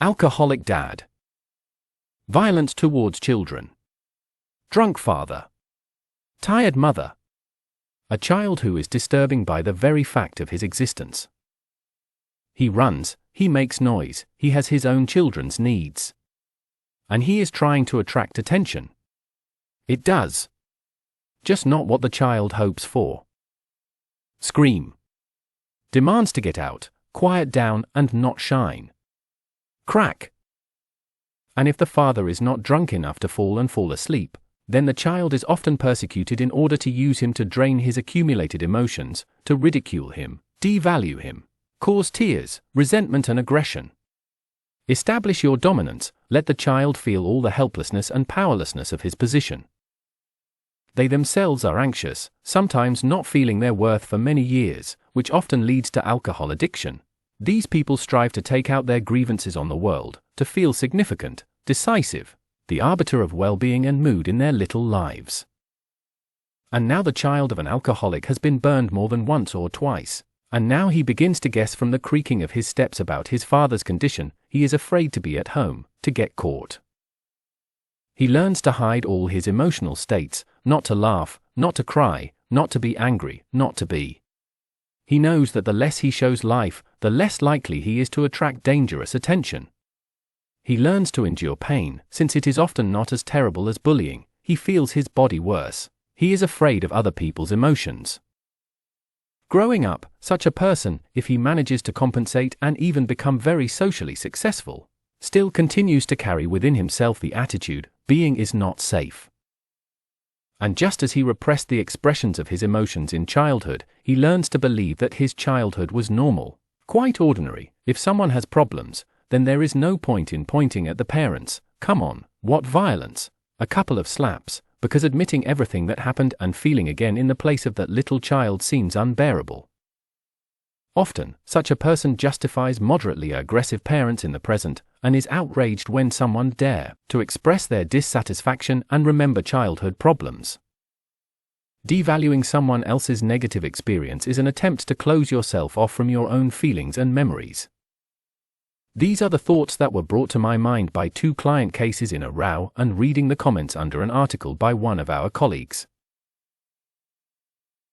Alcoholic dad. Violence towards children. Drunk father. Tired mother. A child who is disturbing by the very fact of his existence. He runs, he makes noise, he has his own children's needs. And he is trying to attract attention. It does. Just not what the child hopes for. Scream. Demands to get out, quiet down and not shine. Crack. And if the father is not drunk enough to fall asleep, then the child is often persecuted in order to use him to drain his accumulated emotions, to ridicule him, devalue him, cause tears, resentment and aggression. Establish your dominance, let the child feel all the helplessness and powerlessness of his position. They themselves are anxious, sometimes not feeling their worth for many years, which often leads to alcohol addiction. These people strive to take out their grievances on the world, to feel significant, decisive, the arbiter of well-being and mood in their little lives. And now the child of an alcoholic has been burned more than once or twice, and now he begins to guess from the creaking of his steps about his father's condition. He is afraid to be at home, to get caught. He learns to hide all his emotional states, not to laugh, not to cry, not to be angry, not to be. He knows that the less he shows life, the less likely he is to attract dangerous attention. He learns to endure pain, since it is often not as terrible as bullying. He feels his body worse. He is afraid of other people's emotions. Growing up, such a person, if he manages to compensate and even become very socially successful, still continues to carry within himself the attitude, being is not safe. And just as he repressed the expressions of his emotions in childhood, he learns to believe that his childhood was normal, quite ordinary. If someone has problems, then there is no point in pointing at the parents. Come on, what violence? A couple of slaps, because admitting everything that happened and feeling again in the place of that little child seems unbearable. Often, such a person justifies moderately aggressive parents in the present, and is outraged when someone dare to express their dissatisfaction and remember childhood problems. Devaluing someone else's negative experience is an attempt to close yourself off from your own feelings and memories. These are the thoughts that were brought to my mind by 2 client cases in a row and reading the comments under an article by one of our colleagues.